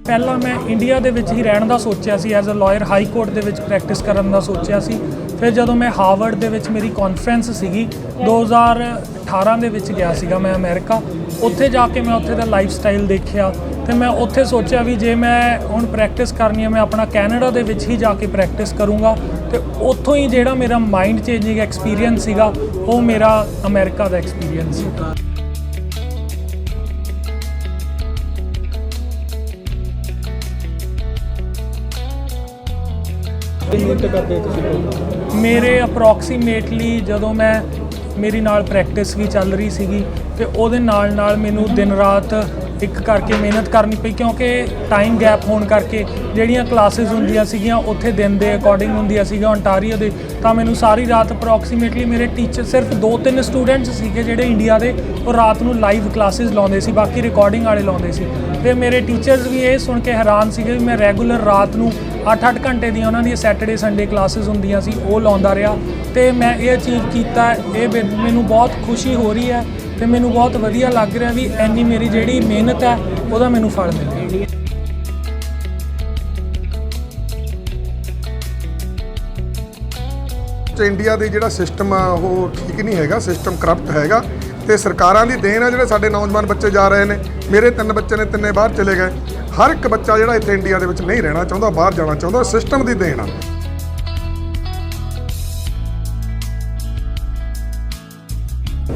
ਪਹਿਲਾਂ ਮੈਂ ਇੰਡੀਆ ਦੇ ਵਿੱਚ ਹੀ ਰਹਿਣ ਦਾ ਸੋਚਿਆ ਸੀ, as a lawyer high court ਦੇ ਵਿੱਚ ਪ੍ਰੈਕਟਿਸ ਕਰਨ ਦਾ ਸੋਚਿਆ ਸੀ। ਫਿਰ ਜਦੋਂ ਮੈਂ ਹਾਰਵਰਡ ਦੇ ਵਿੱਚ ਮੇਰੀ ਕਾਨਫਰੰਸ ਸੀਗੀ 2018 ਦੇ ਵਿੱਚ ਗਿਆ ਸੀਗਾ ਮੈਂ ਅਮਰੀਕਾ। ਉੱਥੇ ਜਾ ਕੇ ਮੈਂ ਉੱਥੇ ਦਾ ਲਾਈਫ ਸਟਾਈਲ ਦੇਖਿਆ ਤੇ ਮੈਂ ਉੱਥੇ ਸੋਚਿਆ ਵੀ ਜੇ ਮੈਂ ਹੁਣ ਪ੍ਰੈਕਟਿਸ ਕਰਨੀ ਹੈ ਮੈਂ ਆਪਣਾ ਕੈਨੇਡਾ ਦੇ ਵਿੱਚ ਹੀ ਜਾ ਕੇ ਪ੍ਰੈਕਟਿਸ ਕਰੂੰਗਾ। ਤੇ ਉੱਥੋਂ ਹੀ ਜਿਹੜਾ ਮੇਰਾ ਮਾਈਂਡ ਚੇਂਜਿੰਗ ਐਕਸਪੀਰੀਅੰਸ ਸੀਗਾ ਉਹ ਮੇਰਾ ਅਮਰੀਕਾ ਦਾ ਐਕਸਪੀਰੀਅੰਸ ਸੀ। ਮੇਰੇ ਅਪਰੋਕਸੀਮੇਟਲੀ ਜਦੋਂ ਮੈਂ ਮੇਰੀ ਨਾਲ ਪ੍ਰੈਕਟਿਸ ਵੀ ਚੱਲ ਰਹੀ ਸੀਗੀ ਤੇ ਉਹਦੇ ਨਾਲ ਮੈਨੂੰ ਦਿਨ ਰਾਤ ਇੱਕ ਕਰਕੇ ਮਿਹਨਤ ਕਰਨੀ ਪਈ, ਕਿਉਂਕਿ ਟਾਈਮ ਗੈਪ ਹੋਣ ਕਰਕੇ ਜਿਹੜੀਆਂ ਕਲਾਸਿਸ ਹੁੰਦੀਆਂ ਸੀਗੀਆਂ ਉੱਥੇ ਦਿਨ ਦੇ ਅਕੋਰਡਿੰਗ ਹੁੰਦੀਆਂ ਸੀਗੀਆਂ ਓਨਟਾਰੀਓ ਦੇ, ਤਾਂ ਮੈਨੂੰ ਸਾਰੀ ਰਾਤ ਅਪਰੋਕਸੀਮੇਟਲੀ ਮੇਰੇ ਟੀਚਰ ਸਿਰਫ 2-3 ਸਟੂਡੈਂਟਸ ਸੀਗੇ ਜਿਹੜੇ ਇੰਡੀਆ ਦੇ, ਉਹ ਰਾਤ ਨੂੰ ਲਾਈਵ ਕਲਾਸਿਸ ਲਾਉਂਦੇ ਸੀ, ਬਾਕੀ ਰਿਕਾਰਡਿੰਗ ਵਾਲੇ ਲਾਉਂਦੇ ਸੀ। ਤੇ ਮੇਰੇ ਟੀਚਰਸ ਵੀ ਇਹ ਸੁਣ ਕੇ ਹੈਰਾਨ ਸੀਗੇ ਵੀ ਮੈਂ ਰੈਗੂਲਰ ਰਾਤ ਨੂੰ 8-8 ਘੰਟੇ ਦੀਆਂ ਉਹਨਾਂ ਦੀਆਂ ਸੈਟਰਡੇ ਸੰਡੇ ਕਲਾਸਿਸ ਹੁੰਦੀਆਂ ਸੀ ਉਹ ਲਾਉਂਦਾ ਰਿਹਾ। ਤੇ ਮੈਂ ਇਹ ਅਚੀਵ ਕੀਤਾ, ਇਹ ਮੈਨੂੰ ਬਹੁਤ ਖੁਸ਼ੀ ਹੋ ਰਹੀ ਹੈ ਤੇ ਮੈਨੂੰ ਬਹੁਤ ਵਧੀਆ ਲੱਗ ਰਿਹਾ ਵੀ ਇੰਨੀ ਮੇਰੀ ਜਿਹੜੀ ਮਿਹਨਤ ਹੈ ਉਹਦਾ ਮੈਨੂੰ ਫਲ ਮਿਲ ਰਿਹਾ। ਇੰਡੀਆ ਦੀ ਜਿਹੜਾ ਸਿਸਟਮ ਆ ਉਹ ਠੀਕ ਨਹੀਂ ਹੈਗਾ, ਸਿਸਟਮ ਕਰਪਟ ਹੈਗਾ ਤੇ ਸਰਕਾਰਾਂ ਦੀ ਦੇਣ ਆ ਜਿਹੜੇ ਸਾਡੇ ਨੌਜਵਾਨ ਬੱਚੇ ਜਾ ਰਹੇ ਨੇ। ਮੇਰੇ 3 ਬੱਚੇ ਨੇ, ਤਿੰਨੇ ਬਾਹਰ ਚਲੇ ਗਏ। ਹਰ ਇੱਕ ਬੱਚਾ ਜਿਹੜਾ ਇੱਥੇ ਇੰਡੀਆ ਦੇ ਵਿੱਚ ਨਹੀਂ ਰਹਿਣਾ ਚਾਹੁੰਦਾ, ਬਾਹਰ ਜਾਣਾ ਚਾਹੁੰਦਾ, ਸਿਸਟਮ ਦੀ ਦੇਣ ਆ।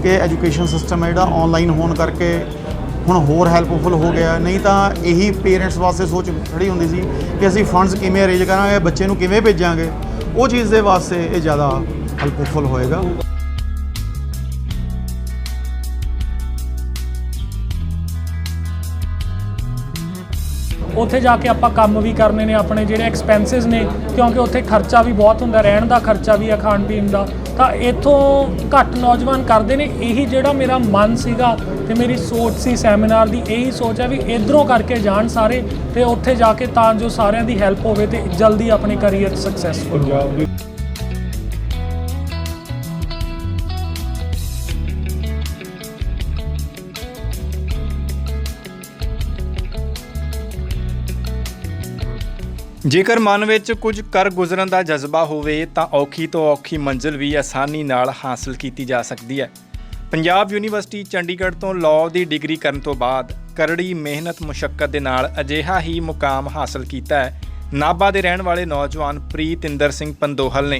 ਕਿ ਐਜੂਕੇਸ਼ਨ ਸਿਸਟਮ ਹੈ ਜਿਹੜਾ ਆਨਲਾਈਨ ਹੋਣ ਕਰਕੇ ਹੁਣ ਹੋਰ ਹੈਲਪਫੁਲ ਹੋ ਗਿਆ। ਨਹੀਂ ਤਾਂ ਇਹੀ ਪੇਰੈਂਟਸ ਵਾਸਤੇ ਸੋਚ ਖੜੀ ਹੁੰਦੀ ਸੀ ਕਿ ਅਸੀਂ ਫੰਡਸ ਕਿਵੇਂ ਅਰੇਂਜ ਕਰਾਂਗੇ, ਬੱਚੇ ਨੂੰ ਕਿਵੇਂ ਭੇਜਾਂਗੇ। ਉਹ ਚੀਜ਼ ਦੇ ਵਾਸਤੇ ਇਹ ਜ਼ਿਆਦਾ ਹੈਲਪਫੁਲ ਹੋਏਗਾ। ਉੱਥੇ ਜਾ ਕੇ ਆਪਾਂ ਕੰਮ ਵੀ ਕਰਨੇ ਨੇ, ਆਪਣੇ ਜਿਹੜੇ ਐਕਸਪੈਂਸਿਸ ਨੇ, ਕਿਉਂਕਿ ਉੱਥੇ ਖਰਚਾ ਵੀ ਬਹੁਤ ਹੁੰਦਾ, ਰਹਿਣ ਦਾ ਖਰਚਾ ਵੀ ਆ, ਖਾਣ ਪੀਣ ਦਾ। ਤਾਂ ਇੱਥੋਂ ਘੱਟ ਨੌਜਵਾਨ ਕਰਦੇ ਨੇ। ਇਹੀ ਜਿਹੜਾ ਮੇਰਾ ਮਨ ਸੀਗਾ ਤੇ ਮੇਰੀ ਸੋਚ ਸੀ ਸੈਮੀਨਾਰ ਦੀ, ਇਹੀ ਸੋਚ ਹੈ ਵੀ ਇੱਧਰੋਂ ਕਰਕੇ ਜਾਣ ਸਾਰੇ ਤੇ ਉੱਥੇ ਜਾ ਕੇ ਤਾਂ ਜੋ ਸਾਰਿਆਂ ਦੀ ਹੈਲਪ ਹੋਵੇ ਤੇ ਜਲਦੀ ਆਪਣੇ ਕਰੀਅਰ ਸਕਸੈਸਫੁਲ ਹੋਵੇ। ਜੇਕਰ ਮਨ ਵਿੱਚ ਕੁਝ ਕਰ ਗੁਜ਼ਰਨ ਦਾ ਜਜ਼ਬਾ ਹੋਵੇ ਤਾਂ ਔਖੀ ਤੋਂ ਔਖੀ ਮੰਜ਼ਿਲ ਵੀ ਆਸਾਨੀ ਨਾਲ ਹਾਸਲ ਕੀਤੀ ਜਾ ਸਕਦੀ ਹੈ। ਪੰਜਾਬ ਯੂਨੀਵਰਸਿਟੀ ਚੰਡੀਗੜ੍ਹ ਤੋਂ ਲਾਅ ਦੀ ਡਿਗਰੀ ਕਰਨ ਤੋਂ ਬਾਅਦ ਕਰੜੀ ਮਿਹਨਤ ਮੁਸ਼ੱਕਤ ਦੇ ਨਾਲ ਅਜਿਹਾ ਹੀ ਮੁਕਾਮ ਹਾਸਲ ਕੀਤਾ ਹੈ ਨਾਭਾ ਦੇ ਰਹਿਣ ਵਾਲੇ ਨੌਜਵਾਨ ਪ੍ਰੀਤਿੰਦਰ ਸਿੰਘ ਪੰਦੋਹਲ ਨੇ,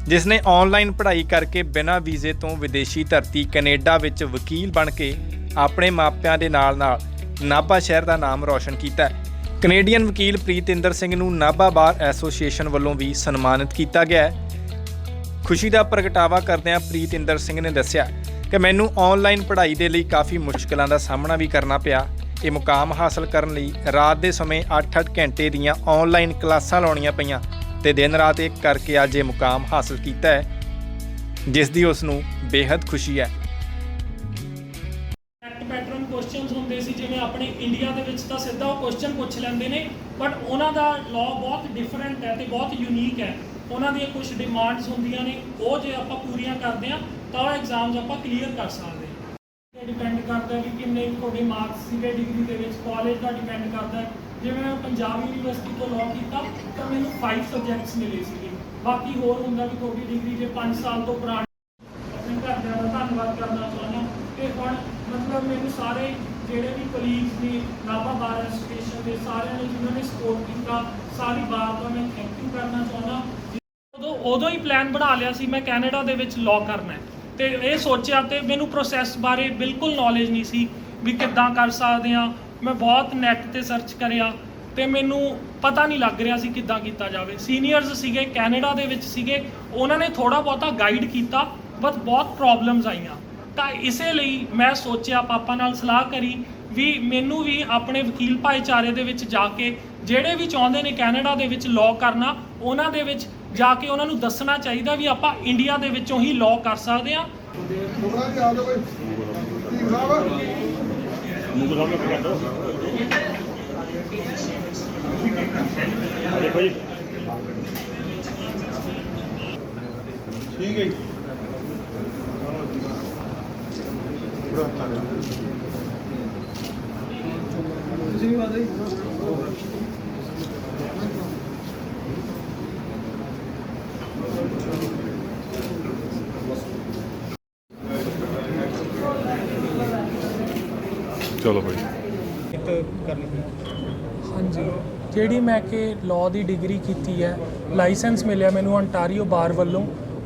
ਜਿਸ ਨੇ ਆਨਲਾਈਨ ਪੜ੍ਹਾਈ ਕਰਕੇ ਬਿਨਾਂ ਵੀਜ਼ੇ ਤੋਂ ਵਿਦੇਸ਼ੀ ਧਰਤੀ ਕੈਨੇਡਾ ਵਿੱਚ ਵਕੀਲ ਬਣ ਕੇ ਆਪਣੇ ਮਾਪਿਆਂ ਦੇ ਨਾਲ ਨਾਭਾ ਸ਼ਹਿਰ ਦਾ ਨਾਮ ਰੌਸ਼ਨ ਕੀਤਾ ਹੈ। ਕੈਨੇਡੀਅਨ ਵਕੀਲ ਪ੍ਰੀਤਿੰਦਰ ਸਿੰਘ ਨੂੰ ਨਾਭਾ ਬਾਰ ਐਸੋਸੀਏਸ਼ਨ ਵੱਲੋਂ ਵੀ ਸਨਮਾਨਿਤ ਕੀਤਾ ਗਿਆ ਹੈ। ਖੁਸ਼ੀ ਦਾ ਪ੍ਰਗਟਾਵਾ ਕਰਦਿਆਂ ਪ੍ਰੀਤਿੰਦਰ ਸਿੰਘ ਨੇ ਦੱਸਿਆ ਕਿ ਮੈਨੂੰ ਆਨਲਾਈਨ ਪੜ੍ਹਾਈ ਦੇ ਲਈ ਕਾਫੀ ਮੁਸ਼ਕਲਾਂ ਦਾ ਸਾਹਮਣਾ ਵੀ ਕਰਨਾ ਪਿਆ। ਇਹ ਮੁਕਾਮ ਹਾਸਲ ਕਰਨ ਲਈ ਰਾਤ ਦੇ ਸਮੇਂ 8-8 ਘੰਟੇ ਦੀਆਂ ਆਨਲਾਈਨ ਕਲਾਸਾਂ ਲਾਉਣੀਆਂ ਪਈਆਂ ਤੇ ਦਿਨ ਰਾਤ ਇੱਕ ਕਰਕੇ ਅੱਜ ਇਹ ਮੁਕਾਮ ਹਾਸਲ ਕੀਤਾ ਹੈ, ਜਿਸ ਦੀ ਉਸ ਨੂੰ ਬੇਹੱਦ ਖੁਸ਼ੀ ਹੈ। ਪੈਟਰਨ ਕੁਐਸਚਨਸ ਹੁੰਦੇ ਸੀ, ਜਿਵੇਂ ਆਪਣੇ ਇੰਡੀਆ ਦੇ ਵਿੱਚ ਤਾਂ ਸਿੱਧਾ ਉਹ ਕੁਐਸਚਨ ਪੁੱਛ ਲੈਂਦੇ ਨੇ, ਬਟ ਉਹਨਾਂ ਦਾ ਲਾਅ ਬਹੁਤ ਡਿਫਰੈਂਟ ਹੈ ਤੇ ਬਹੁਤ ਯੂਨੀਕ ਹੈ। ਉਹਨਾਂ ਦੀਆਂ ਕੁਝ ਡਿਮਾਂਡਸ ਹੁੰਦੀਆਂ ਨੇ, ਉਹ ਜੇ ਆਪਾਂ ਪੂਰੀਆਂ ਕਰਦੇ ਹਾਂ ਤਾਂ ਉਹ ਐਗਜ਼ਾਮਸ ਆਪਾਂ ਕਲੀਅਰ ਕਰ ਸਕਦੇ ਹਾਂ। ਇਹ ਡਿਪੈਂਡ ਕਰਦਾ ਵੀ ਕਿੰਨੇ ਤੁਹਾਡੇ ਮਾਰਕਸ ਸੀਗੇ ਡਿਗਰੀ ਦੇ ਵਿੱਚ, ਕਾਲਜ ਦਾ ਡਿਪੈਂਡ ਕਰਦਾ। ਜਿਵੇਂ ਮੈਂ ਪੰਜਾਬ ਯੂਨੀਵਰਸਿਟੀ ਤੋਂ ਲਾਅ ਕੀਤਾ ਤਾਂ ਮੈਨੂੰ 5 ਸਬਜੈਕਟਸ ਮਿਲੇ ਸੀਗੇ। ਬਾਕੀ ਹੋਰ ਹੁੰਦਾ ਵੀ ਤੁਹਾਡੀ ਡਿਗਰੀ ਜੇ 5 ਸਾਲ ਤੋਂ ਪੁਰਾਣੀ। ਆਪਣੇ ਘਰਦਿਆਂ ਦਾ ਧੰਨਵਾਦ ਕਰਨਾ ਚਾਹੁੰਦਾ ਤੇ ਹੁਣ ਮਤਲਬ ਮੈਨੂੰ ਸਾਰੇ ਜਿਹੜੇ ਵੀ ਕਲੀਗਸ ਨੇ ਨਾਭਾ ਬਾਰ ਐਸੋਸੀਏਸ਼ਨ ਦੇ ਸਾਰਿਆਂ ਨੇ ਜਿਨ੍ਹਾਂ ਨੇ ਸਪੋਰਟ ਕੀਤਾ, ਸਾਰੀ ਬਾਰ ਦਾ ਮੈਂ ਥੈਂਕ ਯੂ ਕਰਨਾ ਚਾਹੁੰਦਾ। ਉਦੋਂ ਹੀ ਪਲਾਨ ਬਣਾ ਲਿਆ ਸੀ ਮੈਂ ਕੈਨੇਡਾ ਦੇ ਵਿੱਚ ਲਾਅ ਕਰਨਾ ਤੇ ਇਹ ਸੋਚਿਆ ਤੇ ਮੈਨੂੰ ਪ੍ਰੋਸੈਸ ਬਾਰੇ ਬਿਲਕੁਲ ਨੌਲੇਜ ਨਹੀਂ ਸੀ ਵੀ ਕਿੱਦਾਂ ਕਰ ਸਕਦੇ ਹਾਂ। ਮੈਂ ਬਹੁਤ ਨੈੱਟ 'ਤੇ ਸਰਚ ਕਰਿਆ ਤੇ ਮੈਨੂੰ ਪਤਾ ਨਹੀਂ ਲੱਗ ਰਿਹਾ ਸੀ ਕਿੱਦਾਂ ਕੀਤਾ ਜਾਵੇ। ਸੀਨੀਅਰਸ ਸੀਗੇ ਕੈਨੇਡਾ ਦੇ ਵਿੱਚ ਸੀਗੇ, ਉਹਨਾਂ ਨੇ ਥੋੜ੍ਹਾ ਬਹੁਤਾ ਗਾਈਡ ਕੀਤਾ, ਬਟ ਬਹੁਤ ਪ੍ਰੋਬਲਮਸ ਆਈਆਂ। ਤਾਂ ਇਸੇ ਲਈ ਮੈਂ ਸੋਚਿਆ, ਪਾਪਾ ਨਾਲ ਸਲਾਹ ਕਰੀ ਵੀ ਮੈਨੂੰ ਵੀ ਆਪਣੇ ਵਕੀਲ ਭਾਈਚਾਰੇ ਦੇ ਵਿੱਚ ਜਾ ਕੇ ਜਿਹੜੇ ਵੀ ਚਾਹੁੰਦੇ ਨੇ ਕੈਨੇਡਾ ਦੇ ਵਿੱਚ ਲਾਅ ਕਰਨਾ, ਉਹਨਾਂ ਦੇ ਵਿੱਚ ਜਾ ਕੇ ਉਹਨਾਂ ਨੂੰ ਦੱਸਣਾ ਚਾਹੀਦਾ ਵੀ ਆਪਾਂ ਇੰਡੀਆ ਦੇ ਵਿੱਚੋਂ ਹੀ ਲਾਅ ਕਰ ਸਕਦੇ ਹਾਂ। ਠੀਕ ਹੈ ਜੀ। ਚਲੋ ਭਾਈ। ਹਾਂਜੀ, ਜਿਹੜੀ ਮੈਂ ਕਿ ਲਾਅ ਦੀ ਡਿਗਰੀ ਕੀਤੀ ਹੈ, ਲਾਇਸੈਂਸ ਮਿਲਿਆ ਮੈਨੂੰ ontario ਬਾਰ ਵੱਲੋਂ।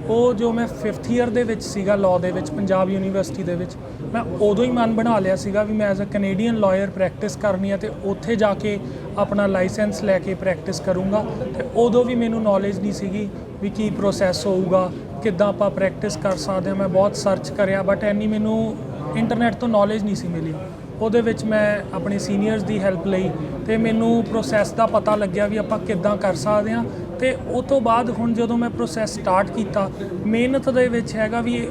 ਉਹ ਜੋ ਮੈਂ 5th ਈਅਰ ਦੇ ਵਿੱਚ ਸੀਗਾ ਲਾਅ ਦੇ ਵਿੱਚ, ਪੰਜਾਬ ਯੂਨੀਵਰਸਿਟੀ ਦੇ ਵਿੱਚ, ਮੈਂ ਉਦੋਂ ਹੀ ਮਨ ਬਣਾ ਲਿਆ ਸੀਗਾ ਵੀ ਮੈਂ as a Canadian lawyer practice ਕਰਨੀ ਹੈ ਅਤੇ ਉੱਥੇ ਜਾ ਕੇ ਆਪਣਾ ਲਾਇਸੈਂਸ ਲੈ ਕੇ ਪ੍ਰੈਕਟਿਸ ਕਰੂੰਗਾ। ਅਤੇ ਉਦੋਂ ਵੀ ਮੈਨੂੰ ਨੌਲੇਜ ਨਹੀਂ ਸੀਗੀ ਵੀ ਕੀ ਪ੍ਰੋਸੈਸ ਹੋਊਗਾ, ਕਿੱਦਾਂ ਆਪਾਂ ਪ੍ਰੈਕਟਿਸ ਕਰ ਸਕਦੇ ਹਾਂ। ਮੈਂ ਬਹੁਤ ਸਰਚ ਕਰਿਆ ਬਟ ਇੰਨੀ ਮੈਨੂੰ ਇੰਟਰਨੈਟ ਤੋਂ ਨੌਲੇਜ ਨਹੀਂ ਸੀ ਮਿਲੀ। ਉਹਦੇ ਵਿੱਚ ਮੈਂ ਆਪਣੇ ਸੀਨੀਅਰਸ ਦੀ ਹੈਲਪ ਲਈ ਅਤੇ ਮੈਨੂੰ ਪ੍ਰੋਸੈਸ ਦਾ ਪਤਾ ਲੱਗਿਆ ਵੀ ਆਪਾਂ ਕਿੱਦਾਂ ਕਰ ਸਕਦੇ ਹਾਂ। ਅਤੇ ਉਹ ਤੋਂ ਬਾਅਦ ਹੁਣ ਜਦੋਂ ਮੈਂ ਪ੍ਰੋਸੈਸ ਸਟਾਰਟ ਕੀਤਾ, ਮਿਹਨਤ ਦੇ ਵਿੱਚ ਹੈਗਾ ਵੀ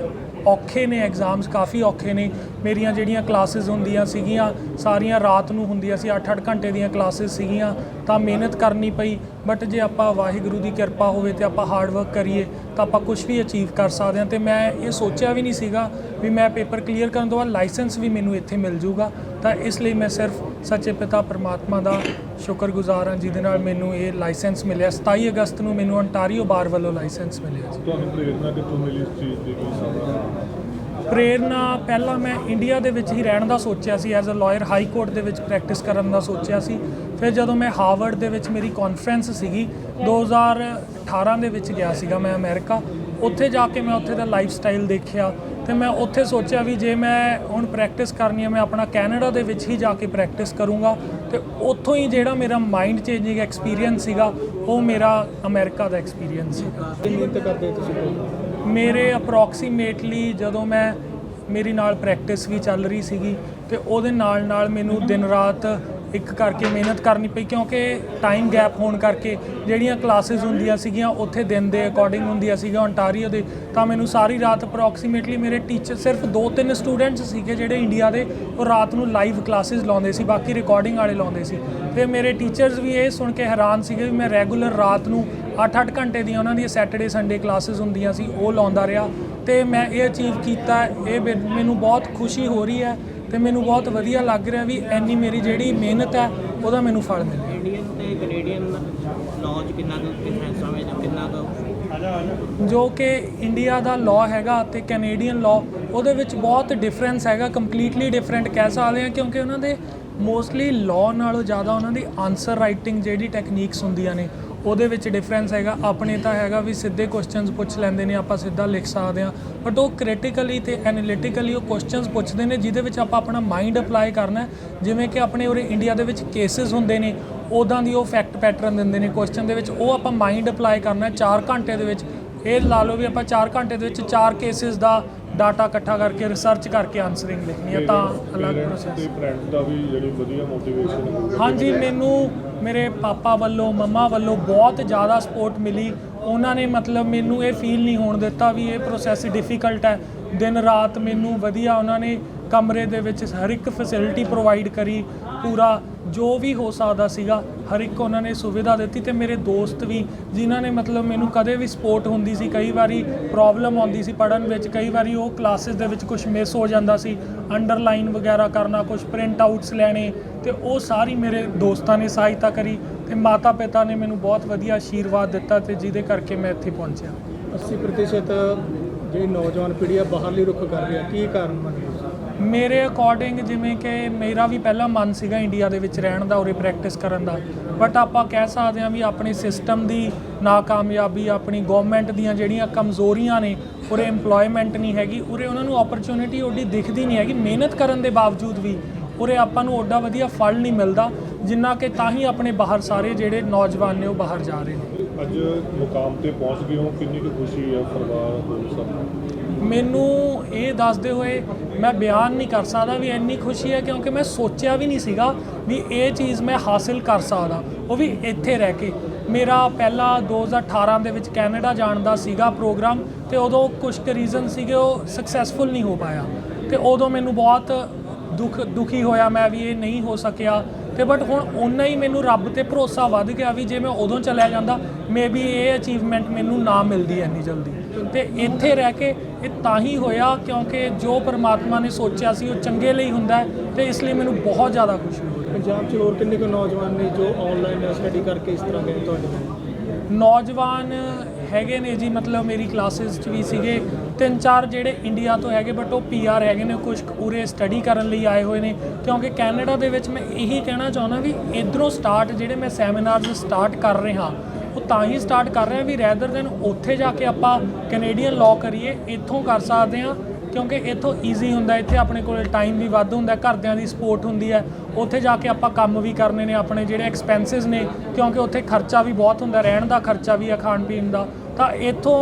ਔਖੇ ਨੇ ਐਗਜ਼ਾਮਸ, ਕਾਫੀ ਔਖੇ ਨੇ। ਮੇਰੀਆਂ ਜਿਹੜੀਆਂ ਕਲਾਸਿਸ ਹੁੰਦੀਆਂ ਸੀਗੀਆਂ ਸਾਰੀਆਂ ਰਾਤ ਨੂੰ ਹੁੰਦੀਆਂ ਸੀ, 8-8 ਘੰਟੇ ਦੀਆਂ ਕਲਾਸਿਸ ਸੀਗੀਆਂ, ਤਾਂ ਮਿਹਨਤ ਕਰਨੀ ਪਈ। ਬਟ ਜੇ ਆਪਾਂ ਵਾਹਿਗੁਰੂ ਦੀ ਕਿਰਪਾ ਹੋਵੇ ਅਤੇ ਆਪਾਂ ਹਾਰਡ ਵਰਕ ਕਰੀਏ ਤਾਂ ਆਪਾਂ ਕੁਝ ਵੀ ਅਚੀਵ ਕਰ ਸਕਦੇ ਹਾਂ। ਅਤੇ ਮੈਂ ਇਹ ਸੋਚਿਆ ਵੀ ਨਹੀਂ ਸੀਗਾ ਵੀ ਮੈਂ ਪੇਪਰ ਕਲੀਅਰ ਕਰਨ ਤੋਂ ਬਾਅਦ ਲਾਇਸੈਂਸ ਵੀ ਮੈਨੂੰ ਇੱਥੇ ਮਿਲ ਜੂਗਾ। ਤਾਂ ਇਸ ਲਈ ਮੈਂ ਸਿਰਫ ਸੱਚੇ ਪਿਤਾ ਪਰਮਾਤਮਾ ਦਾ ਸ਼ੁਕਰਗੁਜ਼ਾਰ ਹਾਂ ਜਿਹਦੇ ਨਾਲ ਮੈਨੂੰ ਇਹ ਲਾਇਸੈਂਸ ਮਿਲਿਆ। 27 ਅਗਸਤ ਨੂੰ ਮੈਨੂੰ ontario ਬਾਰ ਵੱਲੋਂ ਲਾਇਸੈਂਸ ਮਿਲਿਆ ਸੀ। ਤੁਹਾਨੂੰ ਪ੍ਰੇਰਨਾ ਕਿੱਥੋਂ ਮਿਲੀ ਇਸ ਚੀਜ਼ ਦੀ? ਪ੍ਰੇਰਨਾ ਪਹਿਲਾਂ ਮੈਂ ਇੰਡੀਆ ਦੇ ਵਿੱਚ ਹੀ ਰਹਿਣ ਦਾ ਸੋਚਿਆ ਸੀ, as a lawyer high court ਦੇ ਵਿੱਚ ਪ੍ਰੈਕਟਿਸ ਕਰਨ ਦਾ ਸੋਚਿਆ ਸੀ। ਫਿਰ ਜਦੋਂ ਮੈਂ ਹਾਰਵਰਡ ਦੇ ਵਿੱਚ ਮੇਰੀ ਕਾਨਫਰੰਸ ਸੀਗੀ 2018 ਦੇ ਵਿੱਚ ਗਿਆ ਸੀਗਾ ਮੈਂ ਅਮਰੀਕਾ। ਉੱਥੇ ਜਾ ਕੇ ਮੈਂ ਉੱਥੇ ਦਾ ਲਾਈਫ ਸਟਾਈਲ ਦੇਖਿਆ ਅਤੇ ਮੈਂ ਉੱਥੇ ਸੋਚਿਆ ਵੀ ਜੇ ਮੈਂ ਹੁਣ ਪ੍ਰੈਕਟਿਸ ਕਰਨੀ ਹੈ ਮੈਂ ਆਪਣਾ ਕੈਨੇਡਾ ਦੇ ਵਿੱਚ ਹੀ ਜਾ ਕੇ ਪ੍ਰੈਕਟਿਸ ਕਰੂੰਗਾ। ਅਤੇ ਉੱਥੋਂ ਹੀ ਜਿਹੜਾ ਮੇਰਾ ਮਾਈਂਡ ਚੇਂਜਿੰਗ ਐਕਸਪੀਰੀਅੰਸ ਸੀਗਾ ਉਹ ਮੇਰਾ ਅਮਰੀਕਾ ਦਾ ਐਕਸਪੀਰੀਅੰਸ ਸੀਗਾ। ਮਿਹਨਤ ਕਰਦੇ ਤੁਸੀਂ? ਮੇਰੇ ਅਪਰੋਕਸੀਮੇਟਲੀ ਜਦੋਂ ਮੇਰੀ ਨਾਲ ਪ੍ਰੈਕਟਿਸ ਵੀ ਚੱਲ ਰਹੀ ਸੀਗੀ ਅਤੇ ਉਹਦੇ ਨਾਲ ਮੈਨੂੰ ਦਿਨ ਰਾਤ ਇੱਕ ਕਰਕੇ ਮਿਹਨਤ ਕਰਨੀ ਪਈ, ਕਿਉਂਕਿ ਟਾਈਮ ਗੈਪ ਹੋਣ ਕਰਕੇ ਜਿਹੜੀਆਂ ਕਲਾਸਿਸ ਹੁੰਦੀਆਂ ਸੀਗੀਆਂ ਉੱਥੇ ਦਿਨ ਦੇ ਅਕੋਰਡਿੰਗ ਹੁੰਦੀਆਂ ਸੀਗੀਆਂ ontario ਦੇ। ਤਾਂ ਮੈਨੂੰ ਸਾਰੀ ਰਾਤ ਅਪਰੋਕਸੀਮੇਟਲੀ ਮੇਰੇ ਟੀਚਰ ਸਿਰਫ 2-3 ਸਟੂਡੈਂਟਸ ਸੀਗੇ ਜਿਹੜੇ ਇੰਡੀਆ ਦੇ, ਉਹ ਰਾਤ ਨੂੰ ਲਾਈਵ ਕਲਾਸਿਸ ਲਾਉਂਦੇ ਸੀ, ਬਾਕੀ ਰਿਕਾਰਡਿੰਗ ਵਾਲੇ ਲਾਉਂਦੇ ਸੀ। ਅਤੇ ਮੇਰੇ ਟੀਚਰਸ ਵੀ ਇਹ ਸੁਣ ਕੇ ਹੈਰਾਨ ਸੀਗੇ ਵੀ ਮੈਂ ਰੈਗੂਲਰ ਰਾਤ ਨੂੰ 8-8 ਘੰਟੇ ਦੀਆਂ ਉਹਨਾਂ ਦੀਆਂ ਸੈਟਰਡੇ ਸੰਡੇ ਕਲਾਸਿਸ ਹੁੰਦੀਆਂ ਸੀ ਉਹ ਲਾਉਂਦਾ ਰਿਹਾ। ਅਤੇ ਮੈਂ ਇਹ ਅਚੀਵ ਕੀਤਾ। ਇਹ ਮੈਨੂੰ ਬਹੁਤ ਖੁਸ਼ੀ ਹੋ ਰਹੀ ਹੈ ਅਤੇ ਮੈਨੂੰ ਬਹੁਤ ਵਧੀਆ ਲੱਗ ਰਿਹਾ ਵੀ ਇੰਨੀ ਮੇਰੀ ਜਿਹੜੀ ਮਿਹਨਤ ਹੈ ਉਹਦਾ ਮੈਨੂੰ ਫਲ ਮਿਲਿਆ। ਇੰਡੀਅਨ ਅਤੇ ਕੈਨੇਡੀਅਨ ਲਾਅ 'ਚ ਕਿੰਨਾ ਕੁ ਡਿਫਰੈਂਸ ਆ ਜਾਂ ਕਿੰਨਾ ਕੁ? ਜੋ ਕਿ ਇੰਡੀਆ ਦਾ ਲਾਅ ਹੈਗਾ ਅਤੇ ਕੈਨੇਡੀਅਨ ਲਾਅ, ਉਹਦੇ ਵਿੱਚ ਬਹੁਤ ਡਿਫਰੈਂਸ ਹੈਗਾ, ਕੰਪਲੀਟਲੀ ਡਿਫਰੈਂਟ ਕਹਿ ਸਕਦੇ ਹਾਂ। ਕਿਉਂਕਿ ਉਹਨਾਂ ਦੇ ਮੋਸਟਲੀ ਲਾਅ ਨਾਲੋਂ ਜ਼ਿਆਦਾ ਉਹਨਾਂ ਦੀ ਆਨਸਰ ਰਾਈਟਿੰਗ ਜਿਹੜੀ ਟੈਕਨੀਕਸ ਹੁੰਦੀਆਂ ਨੇ ਉਹਦੇ ਵਿੱਚ ਡਿਫਰੈਂਸ ਹੈਗਾ। ਆਪਣੇ ਤਾਂ ਹੈਗਾ ਵੀ ਸਿੱਧੇ ਕੁਐਸਚਨਸ ਪੁੱਛ ਲੈਂਦੇ ਨੇ, ਆਪਾਂ ਸਿੱਧਾ ਲਿਖ ਸਕਦੇ ਹਾਂ। ਬਟ ਉਹ ਕ੍ਰਿਟੀਕਲੀ ਅਤੇ ਐਨਾਲਿਟੀਕਲੀ ਉਹ ਕੁਐਸਚਨਸ ਪੁੱਛਦੇ ਨੇ ਜਿਹਦੇ ਵਿੱਚ ਆਪਾਂ ਆਪਣਾ ਮਾਈਂਡ ਅਪਲਾਈ ਕਰਨਾ। ਜਿਵੇਂ ਕਿ ਆਪਣੇ ਉਰੇ ਇੰਡੀਆ ਦੇ ਵਿੱਚ ਕੇਸਿਸ ਹੁੰਦੇ ਨੇ, ਉੱਦਾਂ ਦੀ ਉਹ ਫੈਕਟ ਪੈਟਰਨ ਦਿੰਦੇ ਨੇ ਕੁਐਸਚਨ ਦੇ ਵਿੱਚ, ਉਹ ਆਪਾਂ ਮਾਈਂਡ ਅਪਲਾਈ ਕਰਨਾ 4 ਘੰਟੇ ਦੇ ਵਿੱਚ। ਇਹ ਲਾ ਲਓ ਵੀ ਆਪਾਂ 4 ਘੰਟੇ ਦੇ ਵਿੱਚ 4 ਕੇਸਿਸ ਦਾ ਡਾਟਾ ਇਕੱਠਾ ਕਰਕੇ ਰਿਸਰਚ ਕਰਕੇ ਆਨਸਰਿੰਗ ਲਿਖਣੀ ਹੈ, ਤਾਂ ਅਲੱਗ ਪ੍ਰੋਸੈਸ। ਫਰੈਂਡਸ ਦਾ ਵੀ ਜਿਹੜੀ ਵਧੀਆ ਮੋਟੀਵੇਸ਼ਨ? ਹਾਂਜੀ, ਮੈਨੂੰ ਮੇਰੇ ਪਾਪਾ ਵੱਲੋਂ ਮੰਮਾ ਵੱਲੋਂ ਬਹੁਤ ਜ਼ਿਆਦਾ ਸਪੋਰਟ ਮਿਲੀ। ਉਹਨਾਂ ਨੇ ਮਤਲਬ ਮੈਨੂੰ ਇਹ ਫੀਲ ਨਹੀਂ ਹੋਣ ਦਿੱਤਾ ਵੀ ਇਹ ਪ੍ਰੋਸੈਸ ਡਿਫਿਕਲਟ ਹੈ। ਦਿਨ ਰਾਤ ਮੈਨੂੰ ਵਧੀਆ ਉਹਨਾਂ ਨੇ ਕਮਰੇ ਦੇ ਵਿੱਚ ਹਰ ਇੱਕ ਫੈਸਿਲਿਟੀ ਪ੍ਰੋਵਾਈਡ ਕਰੀ, ਪੂਰਾ ਜੋ ਵੀ ਹੋ ਸਕਦਾ ਸੀਗਾ ਹਰ ਇੱਕ ਉਹਨਾਂ ਨੇ ਸੁਵਿਧਾ ਦਿੱਤੀ। ਅਤੇ ਮੇਰੇ ਦੋਸਤ ਵੀ ਜਿਨ੍ਹਾਂ ਨੇ ਮਤਲਬ ਮੈਨੂੰ ਕਦੇ ਵੀ ਸਪੋਰਟ ਹੁੰਦੀ ਸੀ, ਕਈ ਵਾਰੀ ਪ੍ਰੋਬਲਮ ਆਉਂਦੀ ਸੀ ਪੜ੍ਹਨ ਵਿੱਚ, ਕਈ ਵਾਰੀ ਉਹ ਕਲਾਸਿਸ ਦੇ ਵਿੱਚ ਕੁਝ ਮਿਸ ਹੋ ਜਾਂਦਾ ਸੀ, ਅੰਡਰਲਾਈਨ ਵਗੈਰਾ ਕਰਨਾ, ਕੁਝ ਪ੍ਰਿੰਟ ਆਊਟਸ ਲੈਣੇ, ਅਤੇ ਉਹ ਸਾਰੀ ਮੇਰੇ ਦੋਸਤਾਂ ਨੇ ਸਹਾਇਤਾ ਕਰੀ। ਅਤੇ ਮਾਤਾ ਪਿਤਾ ਨੇ ਮੈਨੂੰ ਬਹੁਤ ਵਧੀਆ ਆਸ਼ੀਰਵਾਦ ਦਿੱਤਾ ਅਤੇ ਜਿਹਦੇ ਕਰਕੇ ਮੈਂ ਇੱਥੇ ਪਹੁੰਚਿਆ। 80% ਜਿਹੜੀ ਨੌਜਵਾਨ ਪੀੜ੍ਹੀ ਆ ਬਾਹਰਲੀ ਰੁੱਖ ਕਰ ਰਹੀ ਆ, ਕੀ ਕਾਰਨ ਮੰਨਦੇ ਹੋ? ਮੇਰੇ ਅਕੋਰਡਿੰਗ ਜਿਵੇਂ ਕਿ ਮੇਰਾ ਵੀ ਪਹਿਲਾਂ ਮਨ ਸੀਗਾ ਇੰਡੀਆ ਦੇ ਵਿੱਚ ਰਹਿਣ ਦਾ, ਉਰੇ ਪ੍ਰੈਕਟਿਸ ਕਰਨ ਦਾ, ਬਟ ਆਪਾਂ ਕਹਿ ਸਕਦੇ ਹਾਂ ਵੀ ਆਪਣੇ ਸਿਸਟਮ ਦੀ ਨਾਕਾਮਯਾਬੀ, ਆਪਣੀ ਗਵਰਨਮੈਂਟ ਦੀਆਂ ਜਿਹੜੀਆਂ ਕਮਜ਼ੋਰੀਆਂ ਨੇ, ਉਰੇ ਇੰਪਲੋਇਮੈਂਟ ਨਹੀਂ ਹੈਗੀ, ਉਰੇ ਉਹਨਾਂ ਨੂੰ ਓਪਰਚੁਨਿਟੀ ਓਡੀ ਦਿਖਦੀ ਨਹੀਂ ਹੈਗੀ। ਮਿਹਨਤ ਕਰਨ ਦੇ ਬਾਵਜੂਦ ਵੀ ਉਰੇ ਆਪਾਂ ਨੂੰ ਓਡਾ ਵਧੀਆ ਫਲ ਨਹੀਂ ਮਿਲਦਾ ਜਿੰਨਾ ਕਿ ਤਾਂ ਹੀ ਆਪਣੇ ਬਾਹਰ ਸਾਰੇ ਜਿਹੜੇ ਨੌਜਵਾਨ ਨੇ ਉਹ ਬਾਹਰ ਜਾ ਰਹੇ ਨੇ। ਅੱਜ ਮੁਕਾਮ ਤੇ ਪਹੁੰਚ ਗਏ ਹੋ, ਕਿੰਨੀ ਕੁ ਖੁਸ਼ੀ ਹੈ ਪਰਿਵਾਰ ਨੂੰ ਸਭ? ਮੈਨੂੰ ਇਹ ਦੱਸਦੇ ਹੋਏ ਮੈਂ ਬਿਆਨ ਨਹੀਂ ਕਰ ਸਕਦਾ ਵੀ ਇੰਨੀ ਖੁਸ਼ੀ ਹੈ, ਕਿਉਂਕਿ ਮੈਂ ਸੋਚਿਆ ਵੀ ਨਹੀਂ ਸੀਗਾ ਵੀ ਇਹ ਚੀਜ਼ ਮੈਂ ਹਾਸਿਲ ਕਰ ਸਕਦਾ, ਉਹ ਵੀ ਇੱਥੇ ਰਹਿ ਕੇ। ਮੇਰਾ ਪਹਿਲਾ 2018 ਦੇ ਵਿੱਚ ਕੈਨੇਡਾ ਜਾਣ ਦਾ ਸੀਗਾ ਪ੍ਰੋਗਰਾਮ, ਅਤੇ ਉਦੋਂ ਕੁਝ ਕੁ ਰੀਜ਼ਨ ਸੀਗੇ ਉਹ ਸਕਸੈਸਫੁਲ ਨਹੀਂ ਹੋ ਪਾਇਆ, ਅਤੇ ਉਦੋਂ ਮੈਨੂੰ ਬਹੁਤ ਦੁਖੀ ਹੋਇਆ ਮੈਂ ਵੀ ਇਹ ਨਹੀਂ ਹੋ ਸਕਿਆ। ਅਤੇ ਬਟ ਹੁਣ ਓਨਾ ਹੀ ਮੈਨੂੰ ਰੱਬ 'ਤੇ ਭਰੋਸਾ ਵੱਧ ਗਿਆ ਵੀ ਜੇ ਮੈਂ ਉਦੋਂ ਚਲਿਆ ਜਾਂਦਾ ਮੇ ਬੀ ਇਹ ਅਚੀਵਮੈਂਟ ਮੈਨੂੰ ਨਾ ਮਿਲਦੀ ਇੰਨੀ ਜਲਦੀ। ਅਤੇ ਇੱਥੇ ਰਹਿ ਕੇ ਇਹ ਤਾਂ ਹੀ ਹੋਇਆ ਕਿਉਂਕਿ ਜੋ ਪਰਮਾਤਮਾ ਨੇ ਸੋਚਿਆ ਸੀ ਉਹ ਚੰਗੇ ਲਈ ਹੁੰਦਾ, ਅਤੇ ਇਸ ਲਈ ਮੈਨੂੰ ਬਹੁਤ ਜ਼ਿਆਦਾ ਖੁਸ਼ੀ ਹੋਈ। ਪੰਜਾਬ 'ਚ ਹੋਰ ਕਿੰਨੇ ਕੁ ਨੌਜਵਾਨ ਨੇ ਜੋ ਆਨਲਾਈਨ ਸਟੱਡੀ ਕਰਕੇ ਇਸ ਤਰ੍ਹਾਂ ਗਏ ਤੁਹਾਡੇ? ਨੌਜਵਾਨ ਹੈਗੇ ਨੇ ਜੀ, ਮਤਲਬ ਮੇਰੀ ਕਲਾਸਿਸ 'ਚ ਵੀ ਸੀਗੇ 3-4 ਜਿਹੜੇ ਇੰਡੀਆ ਤੋਂ ਹੈਗੇ ਬਟ ਉਹ PR ਹੈਗੇ ਨੇ, ਕੁਝ ਉਰੇ ਸਟੱਡੀ ਕਰਨ ਲਈ ਆਏ ਹੋਏ ਨੇ। ਕਿਉਂਕਿ ਕੈਨੇਡਾ ਦੇ ਵਿੱਚ ਮੈਂ ਇਹੀ ਕਹਿਣਾ ਚਾਹੁੰਦਾ ਵੀ ਇੱਧਰੋਂ ਸਟਾਰਟ ਜਿਹੜੇ ਮੈਂ ਸੈਮੀਨਾਰਸ ਸਟਾਰਟ ਕਰ ਰਿਹਾ ਉਹ ਤਾਂ ਹੀ ਸਟਾਰਟ ਕਰ ਰਿਹਾ ਵੀ ਰੈਦਰ ਦੈਨ ਉੱਥੇ ਜਾ ਕੇ ਆਪਾਂ ਕੈਨੇਡੀਅਨ ਲਾਅ ਕਰੀਏ, ਇੱਥੋਂ ਕਰ ਸਕਦੇ ਹਾਂ ਕਿਉਂਕਿ ਇੱਥੋਂ ਈਜ਼ੀ ਹੁੰਦਾ, ਇੱਥੇ ਆਪਣੇ ਕੋਲ ਟਾਈਮ ਵੀ ਵੱਧ ਹੁੰਦਾ, ਘਰਦਿਆਂ ਦੀ ਸਪੋਰਟ ਹੁੰਦੀ ਹੈ। ਉੱਥੇ ਜਾ ਕੇ ਆਪਾਂ ਕੰਮ ਵੀ ਕਰਨੇ ਨੇ, ਆਪਣੇ ਜਿਹੜੇ ਐਕਸਪੈਂਸਿਸ ਨੇ ਕਿਉਂਕਿ ਉੱਥੇ ਖਰਚਾ ਵੀ ਬਹੁਤ ਹੁੰਦਾ, ਰਹਿਣ ਦਾ ਖਰਚਾ ਵੀ ਹੈ, ਖਾਣ ਪੀਣ ਦਾ, ਤਾਂ ਇੱਥੋਂ